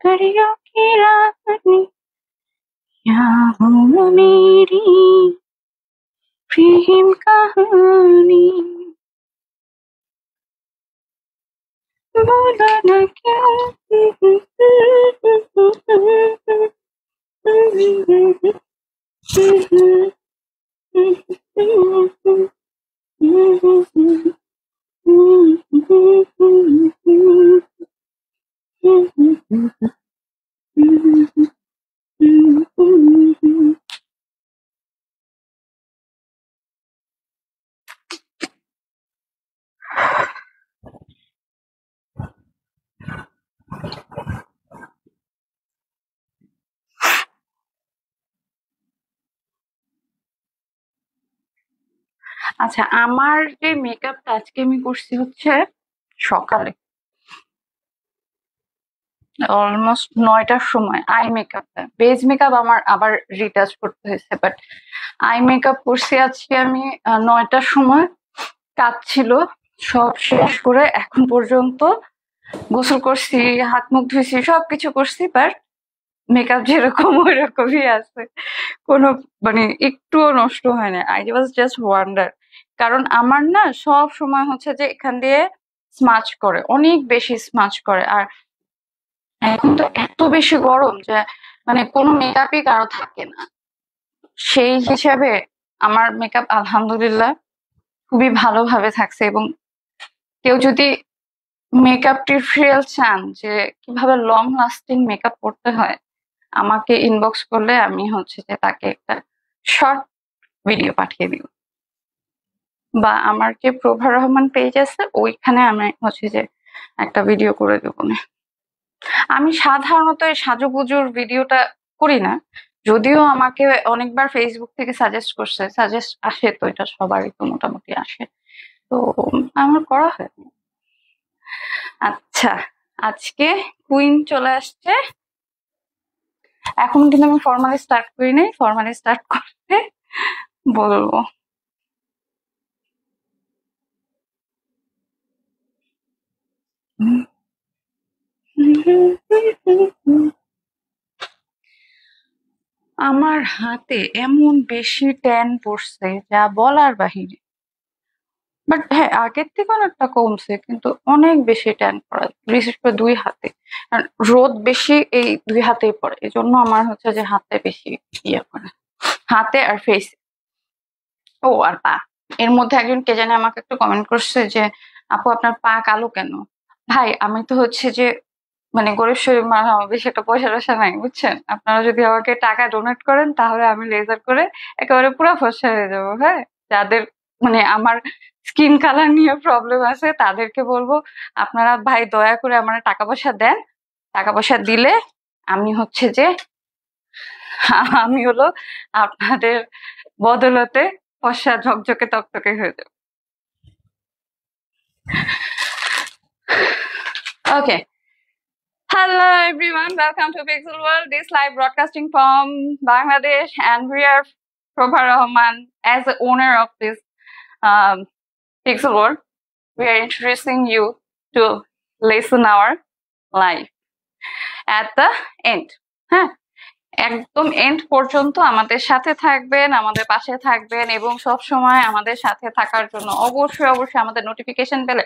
करियो की रानी क्या हो मेरी प्रेम कहानी बोलो ना क्यों আচ্ছা, আমার যে মেকআপটা আজকে আমি করছি হচ্ছে সকালে অলমোস্ট 9টার সময়। আই মেকআপটা, বেজ মেকআপ আমার আবার রিটাচ করতে হয়েছে, বাট আই মেকআপ করছি আজকে আমি 9টার সময়। কাজ ছিল, সব শেষ করে এখন পর্যন্ত গোসল করছি, হাত মুখ ধুইছি, সবকিছু করছি, বাট মেকআপ যেরকম ওই রকমই আছে, কোনো মানে একটুও নষ্ট হয় না। আই ওয়াজ জাস্ট ওয়ান্ডার, কারণ আমার না সব সময় হচ্ছে যে এখান দিয়ে স্মাচ করে, অনেক বেশি স্মাচ করে। আর এখন তো এত বেশি গরম যে মানে কোনো মেকআপই কারো থাকে না। সেই হিসাবে আমার মেকআপ আলহামদুলিল্লাহ খুবই ভালোভাবে থাকছে। এবং কেউ যদি মেকআপ টিউটোরিয়াল চান যে কিভাবে লং লাস্টিং মেকআপ করতে হয়, আমাকে ইনবক্স করলে আমি হচ্ছে যে তাকে একটা শর্ট ভিডিও পাঠিয়ে দিব, বা আমার যে প্রভা রহমান পেজ আছে ওইখানে আমি হচ্ছে যে একটা ভিডিও করে দেবো না। আমি সাধারণত এই সাজুগুজুর ভিডিওটা করি না, যদিও আমাকে অনেকবার ফেসবুক থেকে সাজেস্ট আসে, তো এটা সবারই তো মোটামুটি আসে, তো আমার করা হয়নি। আচ্ছা, আজকে কুইন চলে আসছে, এখন কিন্তু আমি ফর্মালি স্টার্ট করি নাই, ফর্মালি স্টার্ট করতে বলবো। আমার হাতে এমন বেশি ট্যান পড়ছে যা বলার বাহিরে, বাট হ্যাঁ আগের থেকে অনেকটা কমছে, কিন্তু অনেক বেশি ট্যান পড়া, বিশেষ করে দুই হাতে। কারণ রোদ বেশি এই দুই হাতেই পড়ে, এই জন্য আমার হচ্ছে যে হাতে বেশি ইয়ে করে, হাতে আর ফেস। ও আর পা, এর মধ্যে একজন কে জানে আমাকে একটু কমেন্ট করছে যে আপু আপনার পা কালো কেন। ভাই আমি তো হচ্ছে যে মানে গরিব শরীর মানুষ, আমার বেশি একটা পয়সা টয়সা নাই, বুঝছেন। আপনারা যদি আমাকে টাকা ডোনেট করেন তাহলে আমি লেজার করে একেবারে পুরো ফর্সা হয়ে যাবো। হ্যাঁ, যাদের মানে আমার স্কিন কালার নিয়ে প্রবলেম আছে তাদেরকে বলবো আপনারা ভাই দয়া করে আমার টাকা পয়সা দেন, টাকা পয়সা দিলে আমি হচ্ছে যে আমি হলো আপনাদের বদলতে ফর্সা ঝকঝকে তকতকে হয়ে যাবে। ওকে, hello everyone, welcome to Pixel World, this live broadcasting from Bangladesh, and we are Prabha Rahman as the owner of this Pixel World. We are introducing you to listen our live at the end. হ্যাঁ, একদম and পর্যন্ত আমাদের সাথে থাকবেন, আমাদের পাশে থাকবেন, এবং সব সময় আমাদের সাথে থাকার জন্য অবশ্যই অবশ্যই আমাদের নোটিফিকেশন পেলে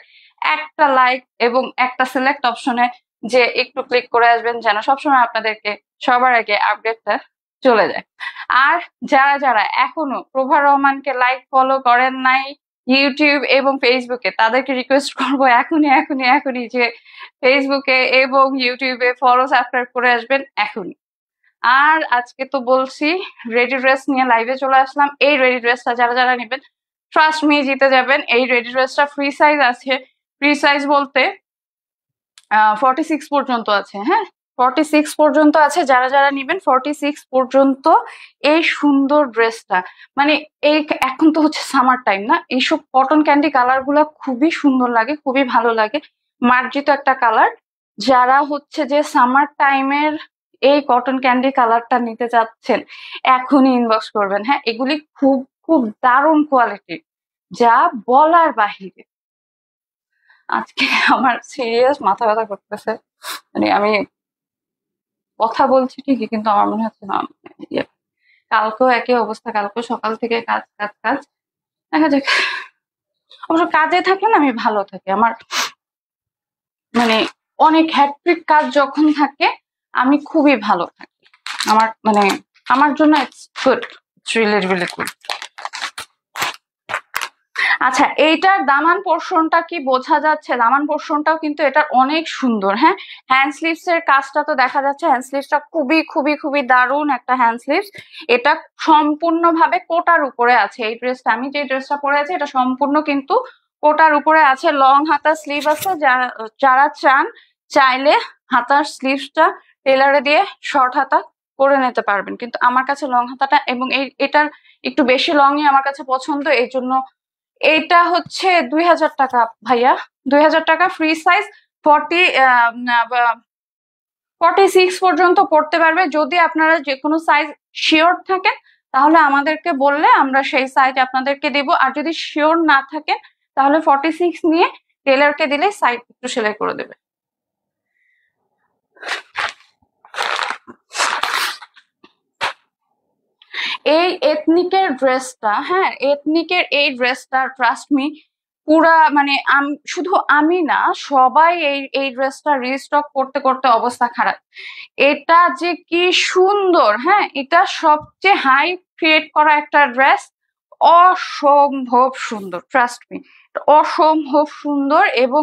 একটা লাইক এবং একটা সিলেক্ট অপশনে যে একটু ক্লিক করে আসবেন, যেন সবসময় আপনাদেরকে সবার আগে আপডেটটা চলে যায়। আর যারা যারা এখনো প্রভা রহমানকে লাইক ফলো করেন নাই ইউটিউব এবং ফেসবুকে, তাদেরকে রিকোয়েস্ট করবো এখনই এখনই এখনই যে ফেসবুকে এবং ইউটিউবে ফলো সাবস্ক্রাইব করে আসবেন এখনই। আর আজকে তো বলছি রেডি ড্রেস নিয়ে লাইভে চলে আসলাম। এই রেডি ড্রেসটা যারা যারা নেবেন ট্রাস্ট মি জিতে যাবেন। এই রেডি ড্রেসটা ফ্রি সাইজ আছে, ফ্রি সাইজ বলতে 46 পর্যন্ত আছে। হ্যাঁ, 46 পর্যন্ত আছে, যারা যারা নিবেন 46 পর্যন্ত এই সুন্দর ড্রেসটা। মানে এই এখন তো হচ্ছে সামার টাইম না, এইসব কটন ক্যান্ডি কালার গুলা খুবই সুন্দর লাগে, খুবই ভালো লাগে, মার্জিত একটা কালার। যারা হচ্ছে যে সামার টাইমের এই কটন ক্যান্ডি কালারটা নিতে চাচ্ছেন এখনই ইনবক্স করবেন। হ্যাঁ, এগুলি খুব খুব দারুণ কোয়ালিটি, যা বলার বাহিরে। আজকে আমার সিরিয়াস মাথা ব্যথা করতেছে, মানে আমি কথা বলছি ঠিকই কিন্তু আমার মনে হচ্ছে না ইয়ে। কালকেও একই অবস্থা, কালকে সকাল থেকে কাজ কাজ কাজ, দেখা যাক। অবশ্য কাজে থাকলে না আমি ভালো থাকি, আমার মানে অনেক হ্যাট্রিক কাজ যখন থাকে আমি খুবই ভালো থাকি। আমার মানে আমার জন্য it's good, it's really really good. আচ্ছা, এইটার দামান পোর্শনটা কি বোঝা যাচ্ছে? দামান পোর্শনটাও কিন্তু এটার অনেক সুন্দর। হ্যাঁ, হ্যান্ড স্লিভস এর কাজটা তো দেখা যাচ্ছে, হ্যান্ড স্লিভসটা খুবই খুবই খুবই দারুণ একটা হ্যান্ড স্লিভস। এটা সম্পূর্ণভাবে কোটার উপরে আছে। এই ড্রেসটা, আমি যে ড্রেসটা পরে আছি এটা সম্পূর্ণ কিন্তু কোটার উপরে আছে। লং হাতার স্লিভ আছে, যারা চান চাইলে হাতার স্লিভসটা টেলারে দিয়ে শর্ট হাতা করে নিতে পারবেন, কিন্তু আমার কাছে লং হাতাটা এবং এটার একটু বেশি লংই আমার কাছে পছন্দ, এই জন্য এইটা হচ্ছে 2000 টাকা ভাইয়া, 2000 টাকা। ফ্রি সাইজ 46 পর্যন্ত পড়তে পারবে। যদি আপনারা যে কোনো সাইজ শিওর থাকেন তাহলে আমাদেরকে বললে আমরা সেই সাইজ আপনাদেরকে দেব, আর যদি শিওর না থাকে তাহলে 46 নিয়ে টেলারকে দিলে সাইজ একটু সেলাই করে দেবে। এই এথনিকের ড্রেসটা, হ্যাঁ এথনিকের এই ড্রেসটা ট্রাস্ট মি পুরা মানে শুধু আমি না, সবাই এই ড্রেসটা রিস্টক করতে করতে অবস্থা খারাপ। এটা যে কি সুন্দর, হ্যাঁ এটা সবচেয়ে হাই ক্রিয়েট করা একটা ড্রেস, অসম্ভব সুন্দর, ট্রাস্ট মি অসম্ভব সুন্দর। এবং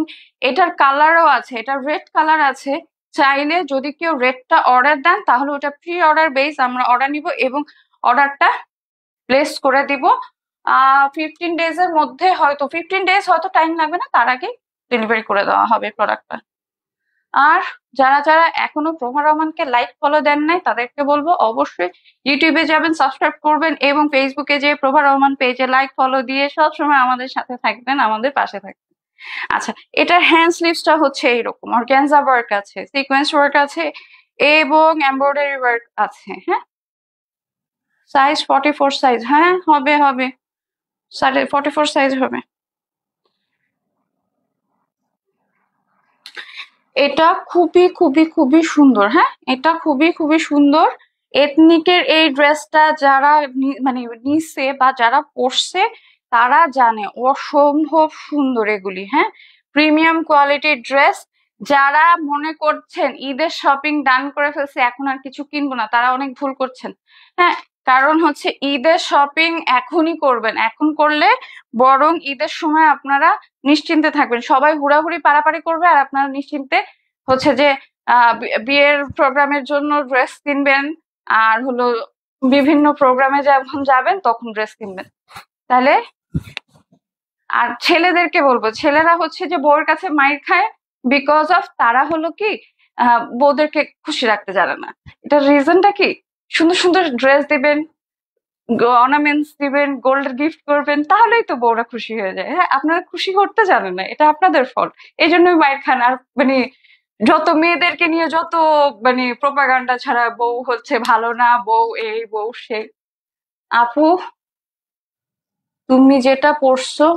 এটার কালারও আছে, এটা রেড কালার আছে। চাইলে যদি কেউ রেডটা অর্ডার দেন তাহলে ওটা প্রি অর্ডার বেস আমরা অর্ডার নিব এবং অর্ডারটা প্লেস করে দিব। 15 ডেজ এর মধ্যে, হয়তো 15 ডেজ হয়তো টাইম লাগবে না, তার আগে ডেলিভারি করে দেওয়া হবে প্রোডাক্টটা। আর যারা যারা এখনো প্রভা রহমানকে লাইক ফলো দেন নাই তাদেরকে বলবো অবশ্যই ইউটিউবে যাবেন, সাবস্ক্রাইব করবেন এবং ফেসবুকে যে প্রভা রহমান পেজে লাইক ফলো দিয়ে সবসময় আমাদের সাথে থাকবেন, আমাদের পাশে থাকবেন। আচ্ছা, এটার হ্যান্ড স্লিভসটা হচ্ছে এইরকম, অর্গানজা ওয়ার্ক আছে, সিকোয়েন্স ওয়ার্ক আছে এবং এমব্রয়ডারি ওয়ার্ক আছে। হ্যাঁ, সাইজ 44 সাইজ, হ্যাঁ হবে হবে, 44 সাইজ হবে। এটা খুবই খুবই খুবই সুন্দর, হ্যাঁ এটা খুবই খুবই সুন্দর। এথনিকের এই ড্রেসটা যারা মানে নিছে বা যারা পরছে তারা জানে অসম্ভব সুন্দর এগুলি। হ্যাঁ, প্রিমিয়াম কোয়ালিটির ড্রেস। যারা মনে করছেন ঈদের শপিং ডান করে ফেলছে এখন আর কিছু কিনবো না, তারা অনেক ভুল করছেন। হ্যাঁ, কারণ হচ্ছে ঈদের শপিং এখনই করবেন, এখন করলে বরং ঈদের সময় আপনারা নিশ্চিন্তে থাকবেন। সবাই হুড়াহুড়ি পারাপারি করবে আর আপনারা নিশ্চিন্তে হচ্ছে যে বিয়ের প্রোগ্রামের জন্য ড্রেস কিনবেন, আর হলো বিভিন্ন প্রোগ্রামে যখন যাবেন তখন ড্রেস কিনবেন। তাহলে আর ছেলেদেরকে বলবো, ছেলেরা হচ্ছে যে বউয়ের কাছে মাইর খায় বিকজ অফ তারা হলো কি বউদেরকে খুশি রাখতে জানে না। এটার রিজনটা কি? সুন্দর সুন্দর ড্রেস দিবেন, অর্নামেন্টস দিবেন, গোল্ড গিফট করবেন, তাহলেই তো বউরা খুশি হয়ে যায়। হ্যাঁ, আপনারা খুশি করতে জানেন না, এটা আপনাদের ফল্ট। এই জন্যই মায়ের খান। আর মানে যত মেয়েদেরকে নিয়ে যত মানে প্রোপাগান্ডা ছাড়া, বউ হচ্ছে ভালো না, বউ এই বউ সে। আপু, তুমি যেটা পড়ছো,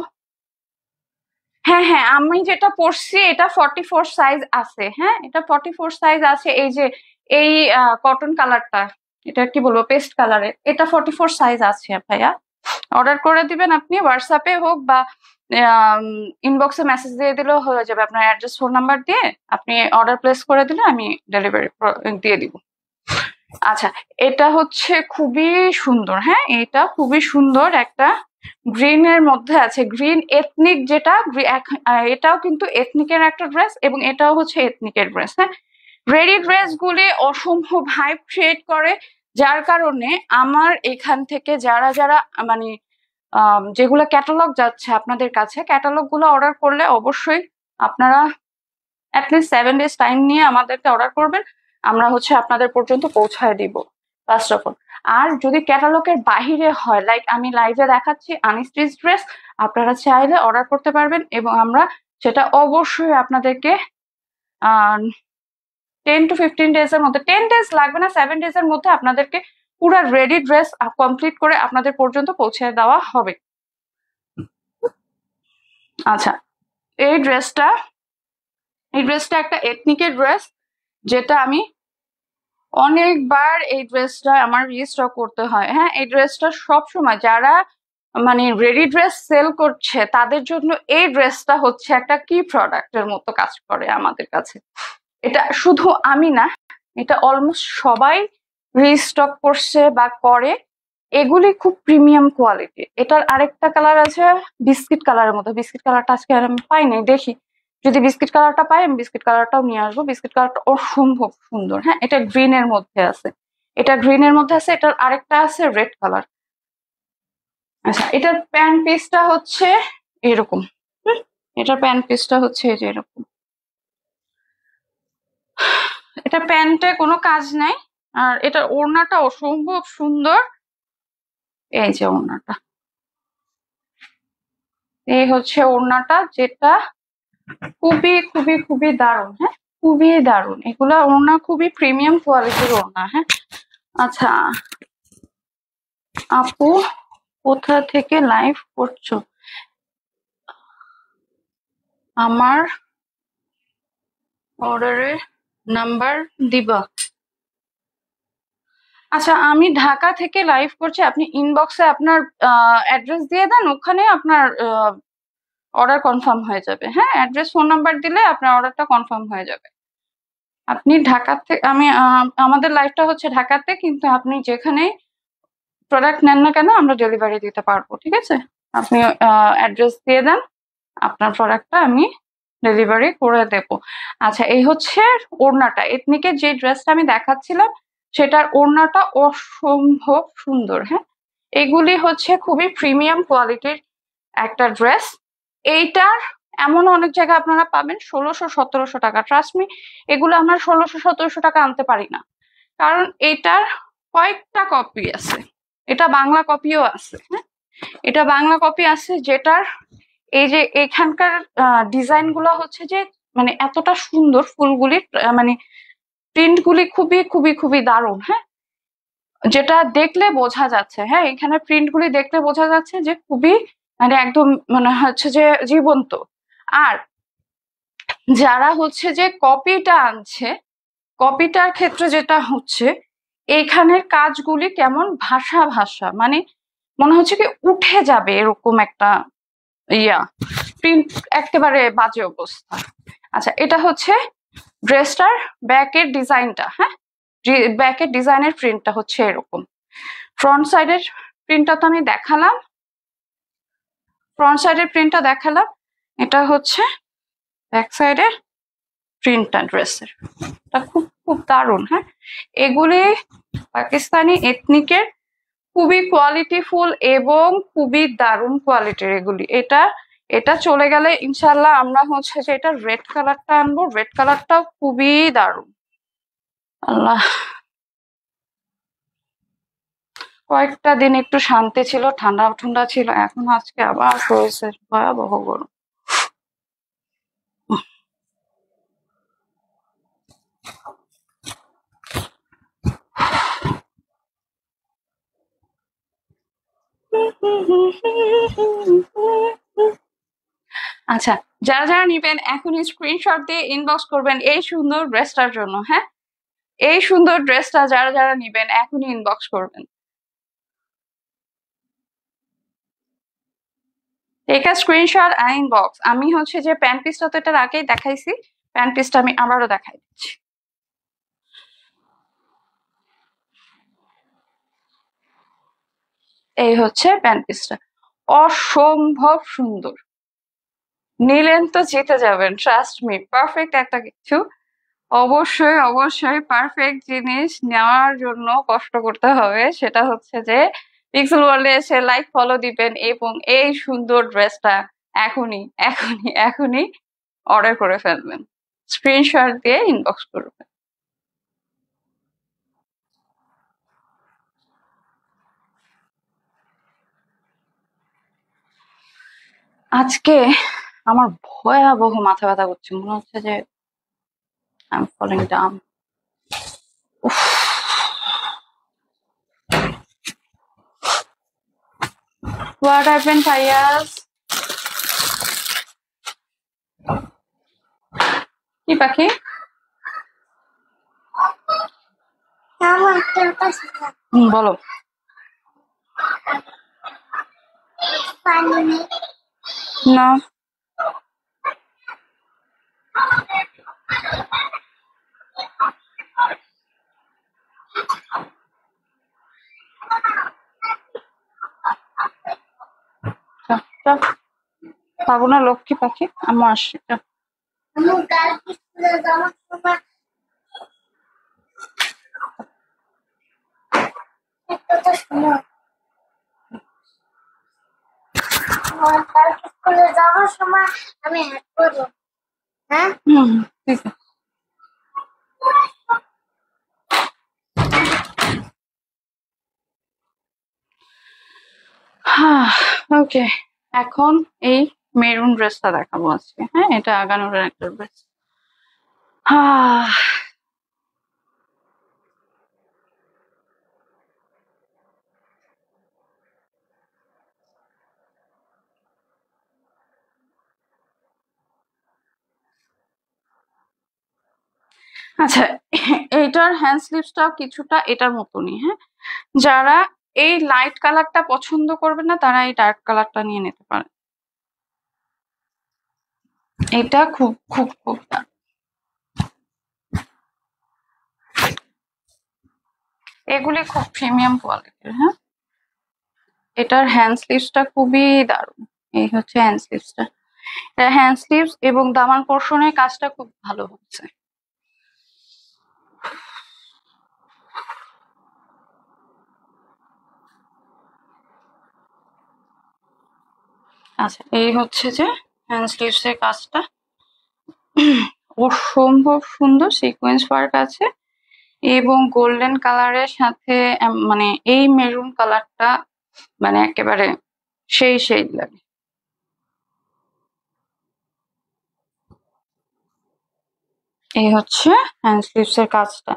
হ্যাঁ হ্যাঁ আমি যেটা পড়ছি এটা 44 সাইজ আছে। হ্যাঁ, এটা 44 সাইজ আছে। এই যে এই কটন কালারটা, এটা কি বলবো পেস্ট কালারের, এটা 44 সাইজ আছে ভাইয়া। অর্ডার করে দিবেন আপনি, হোয়াটসঅ্যাপে হোক বা ইনবক্সে মেসেজ দিয়ে দিলেও হয়ে যাবে। আপনার অ্যাড্রেস ফোন নাম্বার দিয়ে আপনি অর্ডার প্লেস করে দিলে আমি ডেলিভারি দিয়ে দিব। আচ্ছা, এটা হচ্ছে খুবই সুন্দর, হ্যাঁ এটা খুবই সুন্দর একটা গ্রিন এর মধ্যে আছে, গ্রিন এথনিক যেটা, এটাও কিন্তু এথনিকের একটা ড্রেস এবং এটাও হচ্ছে এথনিকের ড্রেস। হ্যাঁ, রেডি ড্রেস গুলি অসম্ভব হাইপ ক্রিয়েট করে, যার কারণে আমার এখান থেকে যারা যারা মানে যেগুলো ক্যাটালগ যাচ্ছে আপনাদের কাছে, ক্যাটালগ গুলো অর্ডার করলে অবশ্যই আপনারা অ্যাটলিস্ট 7 ডেজ টাইম নিয়ে আমাদেরকে অর্ডার করবেন, আমরা হচ্ছে আপনাদের পর্যন্ত পৌঁছায় দিব ফার্স্ট অফ অল। আর যদি ক্যাটালগের বাহিরে হয়, লাইক আমি লাইভে দেখাচ্ছি আনস্টিচ ড্রেস, আপনারা চাইলে অর্ডার করতে পারবেন এবং আমরা সেটা অবশ্যই আপনাদেরকে 10 to 15 ডেজ এর মধ্যে, 10 ডেজ লাগবে না, 7 ডেজ এর মধ্যে আপনাদেরকে পুরো রেডি ড্রেস কমপ্লিট করে আপনাদের পর্যন্ত পৌঁছে দেওয়া হবে। আচ্ছা, এই ড্রেসটা একটা এথনিকের ড্রেস, যেটা আমি অনেকবার এই ড্রেসটা আমার রিস্টক করতে হয়। হ্যাঁ, এই ড্রেসটা সবসময় যারা মানে রেডি ড্রেস সেল করছে তাদের জন্য এই ড্রেসটা হচ্ছে একটা কি প্রোডাক্টের মতো কাজ করে আমাদের কাছে। এটা শুধু আমি না, এটা অলমোস্ট সবাই রিস্টক করছে বা করে। এগুলি খুব প্রিমিয়াম কোয়ালিটি। এটার আরেকটা কালার আছে বিস্কিট কালারের মতো। বিস্কিট কালারটা আজকে আর আমি পাই নাই, দেখি যদি বিস্কিট কালারটা পাই আমি বিস্কিট কালারটাও নিয়ে আসবো। বিস্কিট কালারটা অসম্ভব সুন্দর। হ্যাঁ, এটা গ্রিনের মধ্যে আছে, এটার আরেকটা আছে রেড কালার। আচ্ছা, এটার প্যান্ট পিসটা হচ্ছে এরকম। এটার প্যান্ট পিসটা হচ্ছে এই যে এরকম। এটা প্যান্টে কোনো কাজ নাই, আর এটার ওড়নাটা অসম্ভব সুন্দর। এই যে ওড়নাটা, এই হচ্ছে ওড়নাটা, যেটা খুবই খুবই খুবই দারুণ। হ্যাঁ, খুবই দারুণ। এগুলা ওড়না খুবই প্রিমিয়াম কোয়ালিটির ওড়না। হ্যাঁ, আচ্ছা আপু কোথা থেকে লাইভ করছো? আমার অর্ডারের নাম্বার দিবা? আচ্ছা, আমি ঢাকা থেকে লাইভ করছি। আপনি ইনবক্সে আপনার অ্যাড্রেস দিয়ে দেন, ওখানে আপনার অর্ডার কনফার্ম হয়ে যাবে। হ্যাঁ, অ্যাড্রেস ফোন নাম্বার দিলে আপনার অর্ডারটা কনফার্ম হয়ে যাবে। আপনি ঢাকা থেকে, আমি আমাদের লাইভটা হচ্ছে ঢাকাতে, কিন্তু আপনি যেখানে প্রোডাক্ট নেন না কেন আমরা ডেলিভারি দিতে পারবো। ঠিক আছে, আপনি অ্যাড্রেস দিয়ে দেন, আপনার প্রোডাক্টটা আমি ডেলিভারি করে দেব। আচ্ছা, এই হচ্ছে ওড়নাটা। এথনিকের যে ড্রেসটা আমি দেখাচ্ছিলাম সেটার ওড়নাটা অসম্ভব সুন্দর। হ্যাঁ, এগুলি হচ্ছে খুবই প্রিমিয়াম কোয়ালিটির একটা ড্রেস। এইটার এমন অনেক জায়গায় আপনারা পাবেন 1600-1700 টাকা। ট্রাস্ট মি, এগুলো আমরা 1600-1700 টাকা আনতে পারি না, কারণ এটার কয়েকটা কপি আছে। এটা বাংলা কপিও আছে। হ্যাঁ, এটা বাংলা কপি আছে, যেটার এই যে এখানকার ডিজাইন গুলো হচ্ছে যে মানে এতটা সুন্দর, ফুলগুলি মানে প্রিন্ট গুলি খুবই খুবই খুবই দারুণ। হ্যাঁ, যেটা দেখলে বোঝা যাচ্ছে, হ্যাঁ এখানে প্রিন্ট গুলি দেখলে বোঝা যাচ্ছে যে খুবই মানে একদম মানে হচ্ছে যে জীবন্ত। আর যারা হচ্ছে যে কপিটা আনছে, কপিটার ক্ষেত্রে যেটা হচ্ছে এইখানের কাজগুলি কেমন ভাষা ভাষা, মানে মনে হচ্ছে কি উঠে যাবে এরকম একটা ইয়া প্রিন্ট, একেবারে বাজে অবস্থা। আচ্ছা, এটা হচ্ছে ড্রেসটার ব্যাকের ডিজাইনটা। হ্যাঁ, ব্যাকের ডিজাইনের প্রিন্টটা হচ্ছে এরকম। ফ্রন্ট সাইডের প্রিন্টটা তো আমি দেখালাম, এটা হচ্ছে ব্যাক সাইডের প্রিন্টটা ড্রেসের। এটা খুব খুব দারুণ। হ্যাঁ, এগুলি পাকিস্তানি এথনিকের খুবই কোয়ালিটিফুল এবং খুবই দারুণ কোয়ালিটির এগুলি। এটা চলে গেলে ইনশাল্লাহ আমরা হচ্ছে যে এটা রেড কালারটা আনবো। রেড কালারটাও খুবই দারুণ। আল্লাহ, কয়েকটা দিন একটু শান্তি ছিল, ঠান্ডা ঠান্ডা ছিল, এখন আজকে আবার হয়েছে ভয়াবহ গরম। আচ্ছা, যারা যারা নিবেন এখনই স্ক্রিনশট দিয়ে ইনবক্স করবেন এই সুন্দর ড্রেসটার জন্য। হ্যাঁ, এই সুন্দর ড্রেসটা যারা যারা নিবেন এখনই ইনবক্স করবেন। টেক আ স্ক্রিনশট আর ইনবক্স। আমি হচ্ছে যে প্যান্ট পিসটা তো এটার আগেই দেখাইছি, প্যান্ট পিসটা আমি আবারও দেখাই দিচ্ছি। এই হচ্ছে প্যান্ট পিসটা, অসম্ভব সুন্দর। নিলেন তো জিতে যাবেন, ট্রাস্ট মি। পারফেক্ট একটা কিছু, অবশ্যই অবশ্যই পারফেক্ট জিনিস নেওয়ার জন্য কষ্ট করতে হবে। সেটা হচ্ছে যে পিক্সেল ওয়ার্ল্ডে এসে লাইক ফলো দিবেন এবং এই সুন্দর ড্রেসটা এখনই এখনই এখনই অর্ডার করে ফেলবেন, স্ক্রিনশট দিয়ে ইনবক্স করবেন। আজকে আমার ভয়াবহ মাথা ব্যথা করছে, মনে হচ্ছে যে I am falling down. What happened, Fayaz? পাখি? বলো। না। পাবো না লক্ষ্মী পাখি, আমি আসছি। যাওয়ার সময় আমি হ্যাক করবো। হ্যাঁ, ঠিক আছে। ওকে, এখন এই মেরুন ড্রেসটা দেখাবো আজকে। হ্যাঁ, এটা আগানোর একটা ড্রেস। আচ্ছা, এইটার হ্যান্ড স্লিভসটাও কিছুটা এটার মতনই। হ্যাঁ, যারা এই লাইট কালারটা পছন্দ করবে না তারা এই ডার্ক কালারটা নিয়ে নিতে পারে। এটা খুব খুব খুব এগুলি খুব প্রিমিয়াম কোয়ালিটির। হ্যাঁ, এটার হ্যান্ড স্লিভসটা খুবই দারুণ। এই হচ্ছে হ্যান্ড স্লিভসটা। এটা হ্যান্ড স্লিভস এবং দামান পোর্শনের কাজটা খুব ভালো হচ্ছে। আচ্ছা, এই হচ্ছে যে হ্যান্ড স্লিভস এর কাজটা অসম্ভব সুন্দর সিকোয়েন্স ওয়ার্ক আছে এবং গোল্ডেন কালারের সাথে মানে এই মেরুন কালারটা মানে একেবারে সেই সেই লাগে। এই হচ্ছে হ্যান্ড স্লিভস এর কাজটা,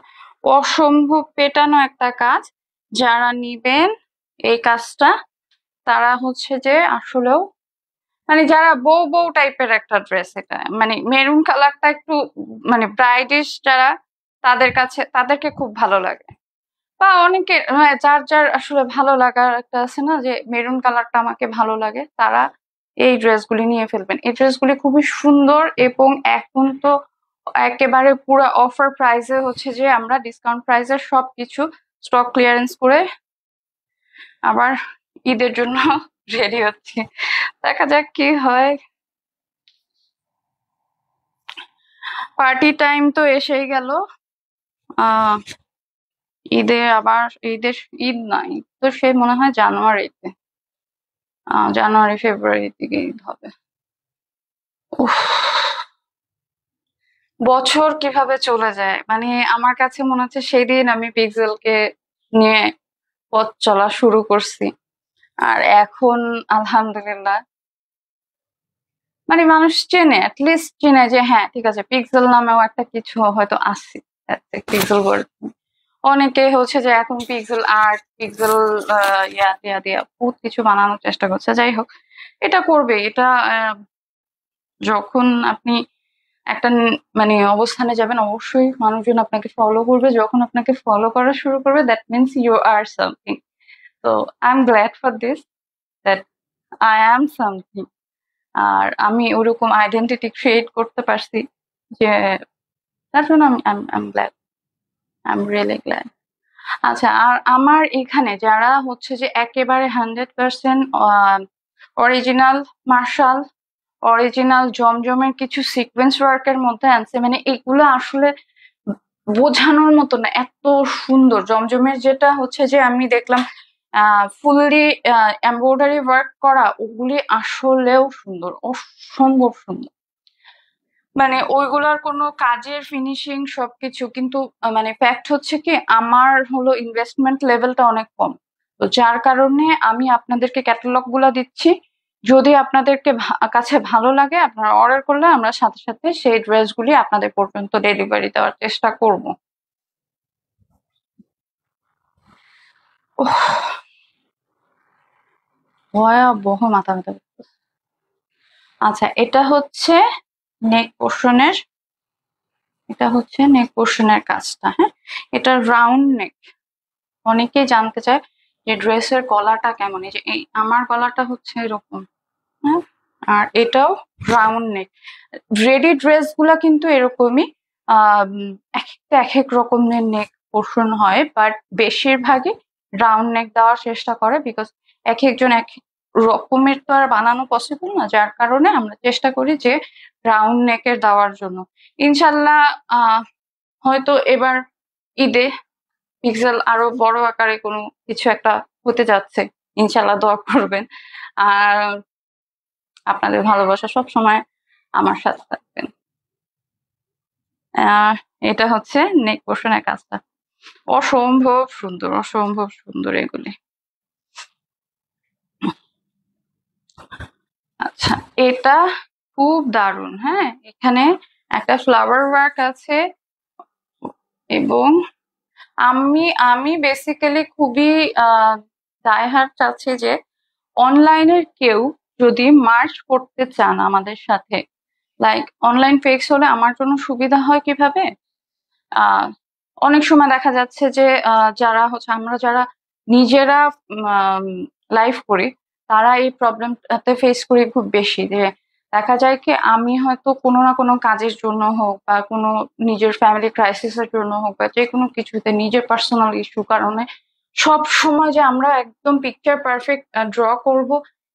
অসম্ভব পেটানো একটা কাজ। যারা নিবেন এই কাজটা তারা হচ্ছে যে আসলেও মানে যারা বউ বউ টাইপের একটা ড্রেস, এটা মানে মেরুন কালারটা একটু মানে ব্রাইডিশ যারা, তাদের কাছে তাদেরকে খুব ভালো লাগে। বা অনেকে যার যার আসলে ভালো লাগার একটা আছে না, যে মেরুন কালারটা আমাকে ভালো লাগে, তারা এই ড্রেসগুলি নিয়ে ফেলবেন। এই ড্রেসগুলি খুবই সুন্দর এবং এখন তো একেবারে পুরো অফার প্রাইসে হচ্ছে যে আমরা ডিসকাউন্ট প্রাইসে সবকিছু স্টক ক্লিয়ারেন্স করে আবার ঈদের জন্য রেডি হচ্ছে। দেখা যাক কি হয়। পার্টি টাইম তো এসেই গেল। ঈদে আবার ঈদ নাই তো, সে মনে হয় জানুয়ারিতে, জানুয়ারি ফেব্রুয়ারির দিকে ঈদ হবে। উফ, বছর কিভাবে চলে যায়, মানে আমার কাছে মনে হচ্ছে সেই দিন আমি পিক্সেলকে নিয়ে পথ চলা শুরু করছি, আর এখন আলহামদুলিল্লাহ মানে মানুষ চেনে, অ্যাটলিস্ট চেনে যে হ্যাঁ ঠিক আছে পিক্সেল নামেও একটা কিছু হয়তো আছে, পিক্সেল ওয়ার্ল্ড। অনেকে হচ্ছে যে এখন পিক্সেল আর্ট, পিক্সেল ইয়া টিয়া দিয়া বহুত কিছু বানানোর চেষ্টা করছে। যাই হোক, এটা করবে, এটা যখন আপনি একটা মানে অবস্থানে যাবেন অবশ্যই মানুষজন আপনাকে ফলো করবে। যখন আপনাকে ফলো করা শুরু করবে that means you are something. তো I am glad for this, that I am something. আর আমি ওরকম আইডেন্টিটি ক্রিয়েট করতে পারছি, যে তার জন্য I am glad, I am really glad. আচ্ছা, আর আমার এখানে যারা হচ্ছে যে একেবারে 100% অরিজিনাল মার্শাল, অরিজিনাল জমজমের কিছু সিকোয়েন্স ওয়ার্কের মধ্যে আনছে, মানে এগুলো আসলে বোঝানোর মতো না, এত সুন্দর। জমজমের যেটা হচ্ছে যে আমি দেখলাম ফুললি এমব্রয়ডারি ওয়ার্ক করা, ওগুলি আসলেও সুন্দর, অসম্ভব সুন্দর। মানে ওইগুলার কোনো কাজের ফিনিশিং সবকিছু, কিন্তু মানে ফ্যাক্ট হচ্ছে কি আমার হলো ইনভেস্টমেন্ট লেভেলটা অনেক কম, তো যার কারণে আমি আপনাদেরকে ক্যাটালগ গুলা দিচ্ছি। যদি আপনাদেরকে কাছে ভালো লাগে আপনারা অর্ডার করলে আমরা সাথে সাথে সেই ড্রেসগুলি আপনাদের পর্যন্ত ডেলিভারি দেওয়ার চেষ্টা করব। ভয়াবহ মাথা ব্যথা করতেছে। আচ্ছা, এটা হচ্ছে নেক পোর্শনের এটা হচ্ছে নেক পোর্শনের কাজটা। হ্যাঁ, এটা রাউন্ড নেক। অনেকেই জানতে চায় যে ড্রেসের গলাটা কেমন। এই যে আমার গলাটা হচ্ছে এরকম। হ্যাঁ, আর এটাও রাউন্ড নেক। রেডি ড্রেস গুলা কিন্তু এরকমই, এক একটা এক এক রকমের নেক পোর্শন হয়, বাট বেশিরভাগই রাউন্ড নেক দেওয়ার চেষ্টা করে, বিকজ এক একজন এক এক রকমের তো আর বানানো পসিবল না, যার কারণে আমরা চেষ্টা করি যে রাউন্ড নেকের দেওয়ার জন্য। ইনশাল্লাহ হয়তো এবার ঈদে পিক্সেল আরো বড় আকারে কোনো কিছু একটা হতে যাচ্ছে, ইনশাল্লাহ দোয়া করবেন। আর আপনাদের ভালোবাসা সব সময় আমার সাথে থাকবেন। এটা হচ্ছে নেক পোর্শনের কাজটা, অসম্ভব সুন্দর, অসম্ভব সুন্দর এগুলি। আচ্ছা, এটা খুব দারুণ। হ্যাঁ, এখানে একটা ফ্লাওয়ার ওয়ার্ক আছে, এবং আমি আমি বেসিক্যালি খুবই ডাইহার্ড চাচ্ছি যে অনলাইনের কেউ যদি মার্চ করতে চান আমাদের সাথে, লাইক অনলাইন পেজ হলে আমার জন্য সুবিধা হয় কিভাবে। আহ অনেক সময় দেখা যাচ্ছে যে যারা হচ্ছে আমরা যারা নিজেরা লাইভ করি, তারা এই প্রবলেমটাতে ফেস করি খুব বেশি, যে দেখা যায় কি আমি হয়তো কোনো না কোনো কাজের জন্য হোক বা কোনো নিজের ফ্যামিলি ক্রাইসিসের জন্য হোক বা যে কোনো কিছুতে নিজের পার্সোনাল ইস্যু কারণে সব সময় যে আমরা একদম পিকচার পারফেক্ট ড্র করব,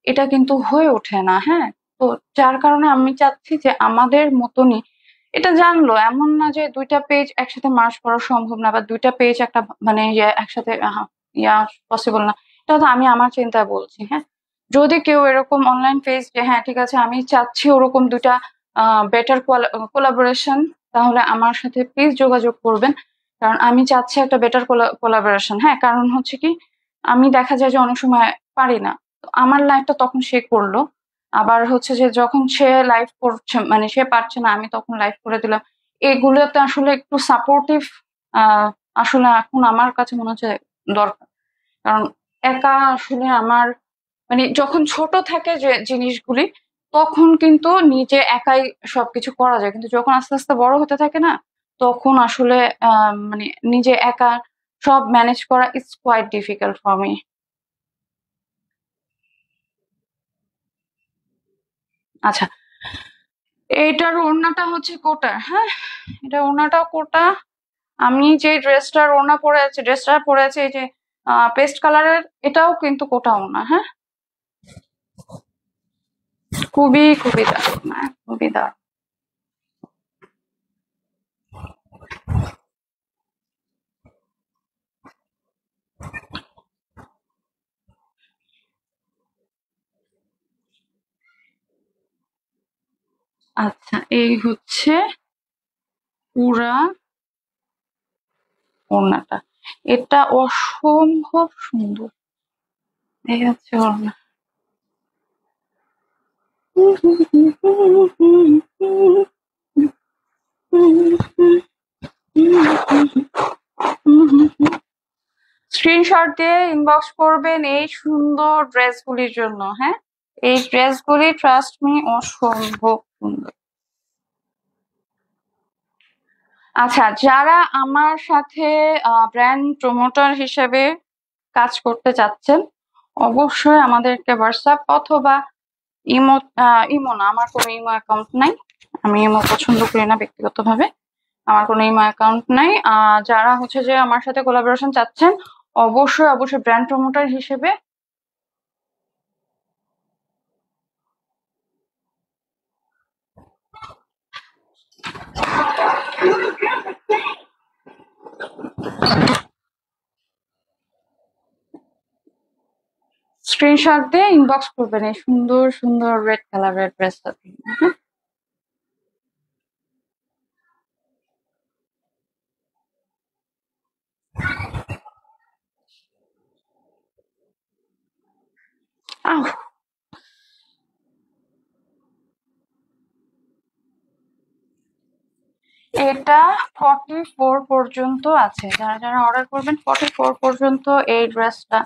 এটা কিন্তু হয়ে ওঠে না। হ্যাঁ, তো যার কারণে আমি চাচ্ছি যে আমাদের মতনই, এটা জানলো এমন না যে দুইটা পেজ একসাথে মার্চ করা সম্ভব না, বা দুইটা পেজ একটা মানে একসাথে ইয়া পসিবল না। এটা তো আমি আমার চিন্তায় বলছি। হ্যাঁ, যদি কেউ এরকম অনলাইন পেজ যে হ্যাঁ ঠিক আছে আমি চাচ্ছি ওরকম দুইটা বেটার কোলাবোরেশন, তাহলে আমার সাথে প্লিজ যোগাযোগ করবেন। কারণ আমি চাচ্ছি একটা বেটার কোলাবোরেশন। হ্যাঁ, কারণ হচ্ছে কি আমি দেখা যায় যে অনেক সময় পারি না, তো আমার লাইফটা তখন সে করলো। আবার হচ্ছে যে যখন সে লাইভ করছে মানে সে পারছে না, আমি তখন লাইভ করে দিলাম। এগুলোতে আসলে একটু সাপোর্টিভ আসলে এখন আমার কাছে মনে হচ্ছে দরকার। কারণ একা আসলে আমার মানে যখন ছোট থাকে যে জিনিসগুলি, তখন কিন্তু নিজে একাই সবকিছু করা যায়, কিন্তু যখন আস্তে আস্তে বড় হতে থাকে না, তখন আসলে মানে নিজে একা সব ম্যানেজ করা it's quite difficult for me. আচ্ছা, এইটার ওড়নাটা হচ্ছে কোটা। হ্যাঁ, এটা ওড়নাটাও কোটা। আমি যে ড্রেসটার ওড়না পরে আছি, ড্রেসটা পরে আছি এই যে পেস্ট কালারের, এটাও কিন্তু কোটা ওড়না। হ্যাঁ, খুবই খুবই দারুণ, হ্যাঁ খুবই দারুণ। আচ্ছা, এই হচ্ছে পুরা ওড়নাটা, এটা অসম্ভব সুন্দর। এই হচ্ছে ওড়না। স্ক্রিনশট দিয়ে ইনবক্স করবেন এই সুন্দর ড্রেসগুলির জন্য। হ্যাঁ, এই ড্রেসগুলি ট্রাস্ট মি অসম্ভব সুন্দর। আচ্ছা, যারা আমার সাথে ব্র্যান্ড প্রমোটার হিসেবে কাজ করতে চাচ্ছেন, অবশ্যই আমাদেরকে হোয়াটসঅ্যাপ অথবা ইমো, ইমো না, আমার কোনো ইমো অ্যাকাউন্ট নাই, আমি ইমো পছন্দ করি না ব্যক্তিগতভাবে, আমার কোনো ইমো অ্যাকাউন্ট নাই। যারা হচ্ছে যে আমার সাথে কোলাবোরেশন চাচ্ছেন, অবশ্যই অবশ্যই ব্র্যান্ড প্রমোটার হিসেবে স্ক্রিনশট দিয়ে ইনবক্স করবেন এই সুন্দর সুন্দর রেড কালারের ড্রেসটা। আহ, এটা 44 পর্যন্ত আছে, যারা যারা অর্ডার করবেন 44 পর্যন্ত এই ড্রেসটা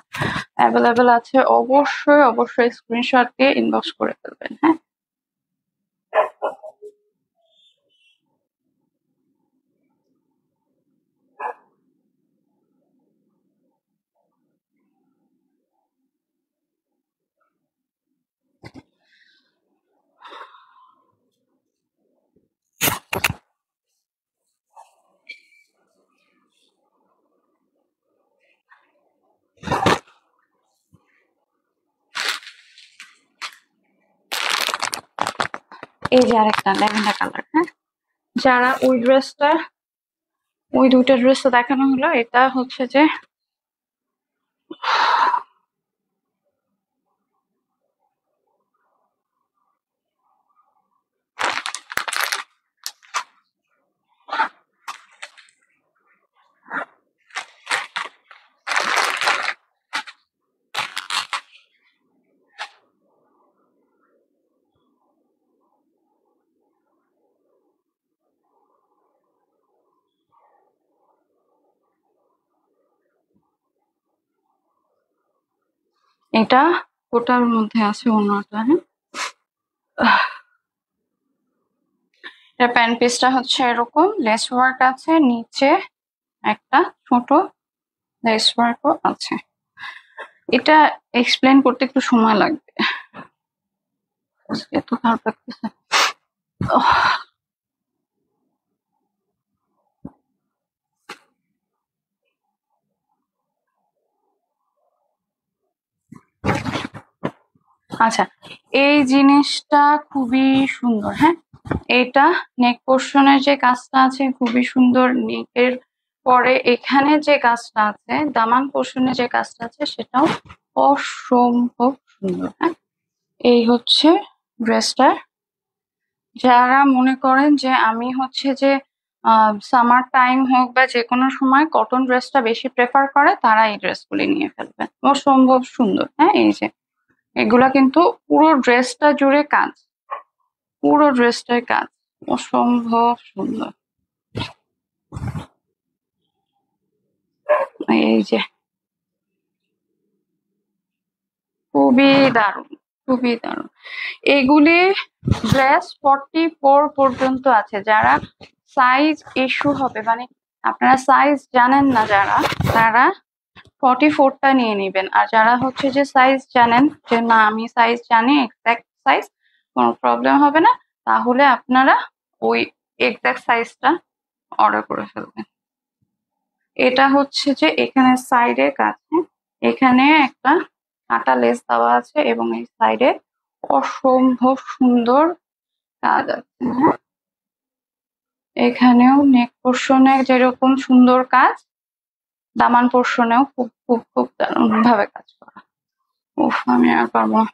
অ্যাভেলেবেল আছে। অবশ্যই অবশ্যই স্ক্রিনশট দিয়ে ইনবক্স করে ফেলবেন। হ্যাঁ, এই যে আরেকটা ল্যাভেন্ডার কালার। হ্যাঁ, যারা ওই দুইটা ড্রেসটা দেখানো হলো, এটা হচ্ছে যে এটা কোটার মধ্যে আছে ওড়নাটা। হ্যাঁ, এটা প্যান্ট পিসটা হচ্ছে এরকম লেস ওয়ার্ক আছে, নিচে একটা ছোট লেস ওয়ার্কও আছে। এটা এক্সপ্লেন করতে একটু সময় লাগবে, এত খারাপ লাগতেছে। আচ্ছা, এই জিনিসটা খুবই সুন্দর। হ্যাঁ, এটা নেক পোর্শনের যে কাজটা আছে খুবই সুন্দর। নেকের পরে এখানে যে কাজটা আছে, দামান পোর্শনে যে কাজটা আছে সেটাও অসম্ভব সুন্দর। হ্যাঁ, এই হচ্ছে ড্রেসটা। যারা মনে করেন যে আমি হচ্ছে যে সামার টাইম হোক বা যে কোনো সময় কটন ড্রেসটা বেশি প্রেফার করে, তারা এই ড্রেসগুলি নিয়ে ফেলবেন, অসম্ভব সুন্দর। হ্যাঁ, এই যে এগুলা কিন্তু পুরো ড্রেসটা জুড়ে কাজ, পুরো ড্রেসটার কাজ অসম্ভব সুন্দর। এই যে খুবই দারুণ, খুবই দারুণ। এগুলি ড্রেস 44 পর্যন্ত আছে। যারা সাইজ ইস্যু হবে, মানে আপনারা সাইজ জানেন না যারা, তারা 44টা নিয়ে নিবেন। আর যারা হচ্ছে যে সাইজ জানেন যে না আমি সাইজ জানি, এক্সাক্ট সাইজ, কোনো প্রবলেম হবে না, তাহলে আপনারা ওই এক্সাক্ট সাইজটা অর্ডার করে ফেলবেন। এটা হচ্ছে যে এখানে সাইডে কাজ, এখানে একটা কাটা লেস দেওয়া আছে এবং এই সাইডে অসম্ভব সুন্দর কাজ আছে। হ্যাঁ, এখানেও নেক পোর্শনে যেরকম সুন্দর কাজ, দামান পোর্শনেও খুব খুব খুব দারুণ ভাবে কাজ করা। উফ, আমি আর পারবো না,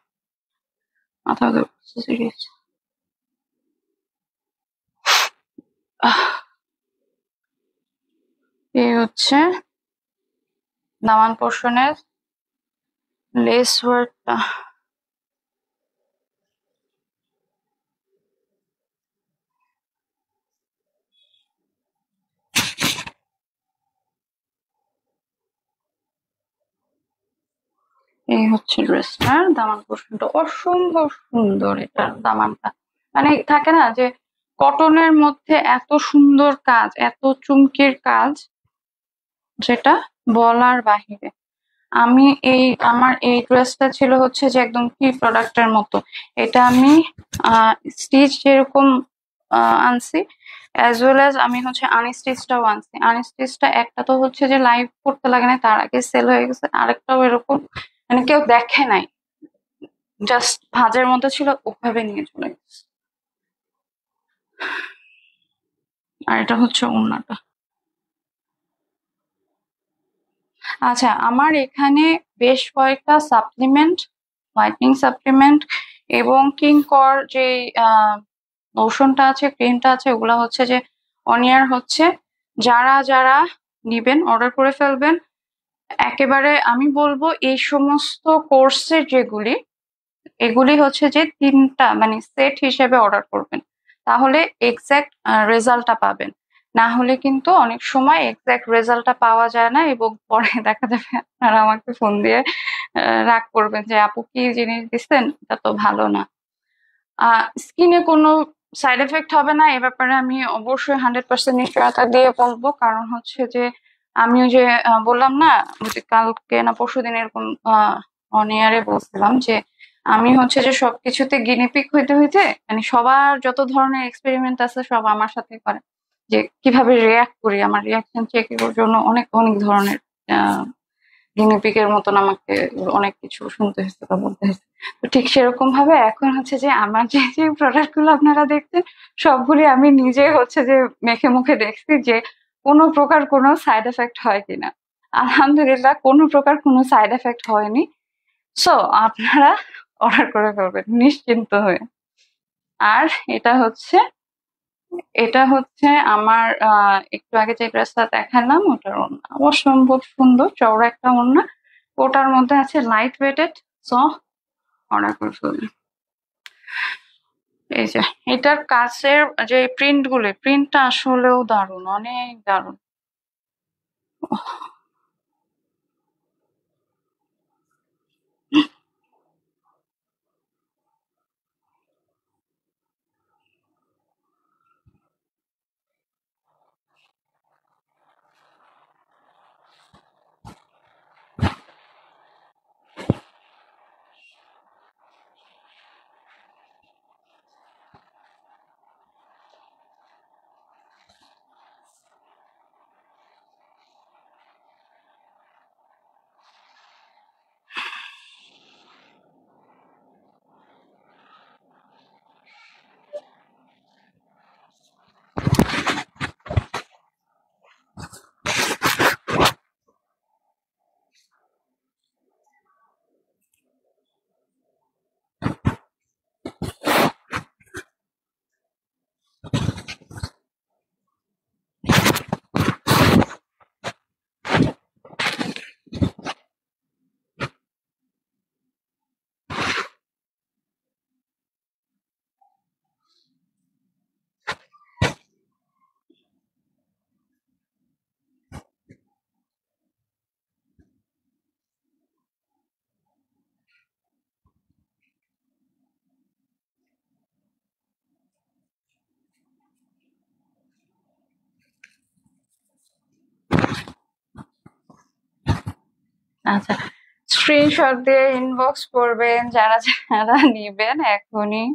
মাথা ধরছে সিরিয়াস। এই হচ্ছে দামান পোর্শনের লেস ওয়ার্কটা। এই হচ্ছে ড্রেসটার দামান পোর্শনটা, অসম্ভব সুন্দর। এটার দামানটা মানে থাকে না যে কটনের মধ্যে এত সুন্দর কাজ, এত চুমকির কাজ, যেটা বলার বাহিরে। আমি আমার এই ড্রেসটা ছিল হচ্ছে যে একদম কি প্রোডাক্টের মতো। এটা আমি স্টিচ যেরকম আনছি, অ্যাজ ওয়েল অ্যাজ আমি হচ্ছে আনস্টিচটাও আনছি। আনস্টিচটা একটা তো হচ্ছে যে লাইভ করতে লাগে না, তার আগে সেল হয়ে গেছে। আরেকটাও এরকম, মানে কেউ দেখে নাই, জাস্ট ভাঁজের মধ্যে ছিল, ওভাবে নিয়ে চলে গেছে। আর এটা হচ্ছে ওড়নাটা। আচ্ছা, আমার এখানে বেশ কয়েকটা সাপ্লিমেন্ট, হোয়াইটনিং সাপ্লিমেন্ট এবং কিংকর যে লোশনটা আছে, ক্রিমটা আছে, ওগুলা হচ্ছে যে অনিয়ার হচ্ছে। যারা যারা নিবেন অর্ডার করে ফেলবেন। একেবারে আমি বলবো এই সমস্ত কোর্সের যেগুলি, এগুলি হচ্ছে যে 3টা মানে সেট হিসেবে অর্ডার করবেন, তাহলে এক্সাক্ট রেজাল্টটা পাবেন। না হলে কিন্তু অনেক সময় এক্সাক্ট রেজাল্টটা পাওয়া যায় না, এবং পরে দেখা যাবে আপনারা আমাকে ফোন দিয়ে রাগ করবেন যে আপু কি জিনিস দিচ্ছেন, এটা তো ভালো না। স্কিনে কোনো সাইড এফেক্ট হবে না এ ব্যাপারে আমি অবশ্যই 100% নিশ্চয়তা দিয়ে বলবো। কারণ হচ্ছে যে আমি ওই যে বললাম না, ওই যে কালকে না পরশুদিন এরকম অন এয়ারে বলছিলাম যে আমি হচ্ছে যে সবকিছুতে গিনিপিক হইতে হইতে, মানে সবার যত ধরনের এক্সপেরিমেন্ট আছে সব আমার সাথে করে, যে কিভাবে রিয়াক্ট করি। আমার রিয়াকশন চেকের জন্য অনেক অনেক ধরনের গিনিপিগের মতন আমাকে অনেক কিছু শুনতে হয়েছে বা বলতে হয়েছে। তো ঠিক সেরকম ভাবে এখন হচ্ছে যে আমার যে যে প্রোডাক্ট গুলো আপনারা দেখছেন সবগুলি আমি নিজে হচ্ছে যে মেখে মুখে দেখছি যে কোনো প্রকার কোনো সাইড এফেক্ট হয় কিনা। আলহামদুলিল্লাহ কোনো প্রকার কোনো সাইড এফেক্ট হয়নি। সো আপনারা অর্ডার করে ফেলবেন নিশ্চিন্ত হয়ে। আর এটা হচ্ছে আমার একটু আগে যে ড্রেসটা দেখালাম ওটার ওড়না অসম্ভব সুন্দর চওড়া একটা ওড়না। ওটার মধ্যে আছে লাইট ওয়েটেড। সো অর্ডার করে ফেলবেন। এই যে এটার কাছের যে প্রিন্টটা আসলেও দারুণ, অনেক দারুণ। আচ্ছা, স্ক্রিনশট দিয়ে ইনবক্স করবেন যারা যারা নিবেন, এখনই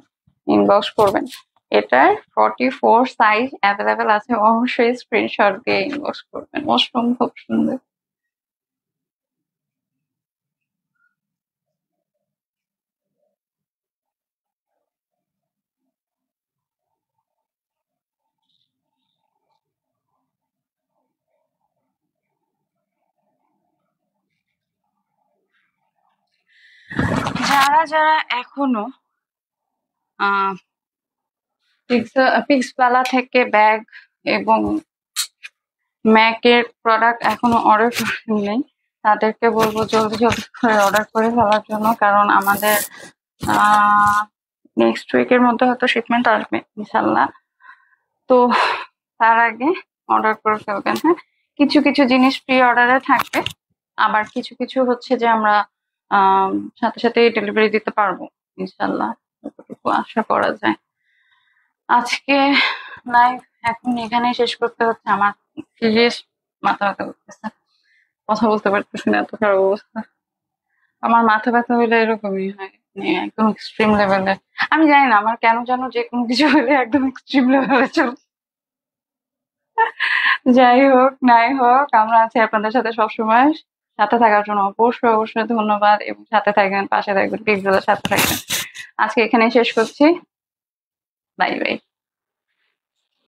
ইনবক্স করবেন। এটার 44 সাইজ অ্যাভেলেবেল আছে, অবশ্যই স্ক্রিনশট দিয়ে ইনবক্স করবেন। অসম্ভব সুন্দর। যারা যারা এখনো পিক্স বালা থেকে ব্যাগ এবং ম্যাকের প্রোডাক্ট এখনো অর্ডার করেননি তাদেরকে বলবো জলদি জলদি করে অর্ডার করে ফেলার জন্য, কারণ আমাদের নেক্সট উইকের মধ্যে হয়তো শিপমেন্ট আসবে ইনশাল্লাহ। তো তার আগে অর্ডার করে ফেলবেন। হ্যাঁ, কিছু কিছু জিনিস প্রি অর্ডারে থাকবে, আবার কিছু কিছু হচ্ছে যে আমরা সাথে সাথে ডেলিভারি দিতে পারবো ইনশাল্লাহ, যতটুকু আশা করা যায়। আজকে লাইভ এখন এখানেই শেষ করতে হচ্ছে, আমার সিরিয়াস মাথা ব্যথা করতেছে, কথা বলতে পারতেছি না, এত খারাপ অবস্থা। আমার মাথা ব্যথা হলে এরকমই হয়, মানে একদম এক্সট্রিম লেভেলে। আমি জানি না আমার কেন যেন যে কোনো কিছু হলে একদম এক্সট্রিম লেভেলে চলে। যাই হোক নাই হোক, আমরা আছি আপনাদের সাথে সবসময়। সাথে থাকার জন্য অবশ্যই অবশ্যই ধন্যবাদ, এবং সাথে থাকবেন, পাশে থাকবেন, পিক্সেলের সাথে থাকবেন। আজকে এখানেই শেষ করছি। Bye bye.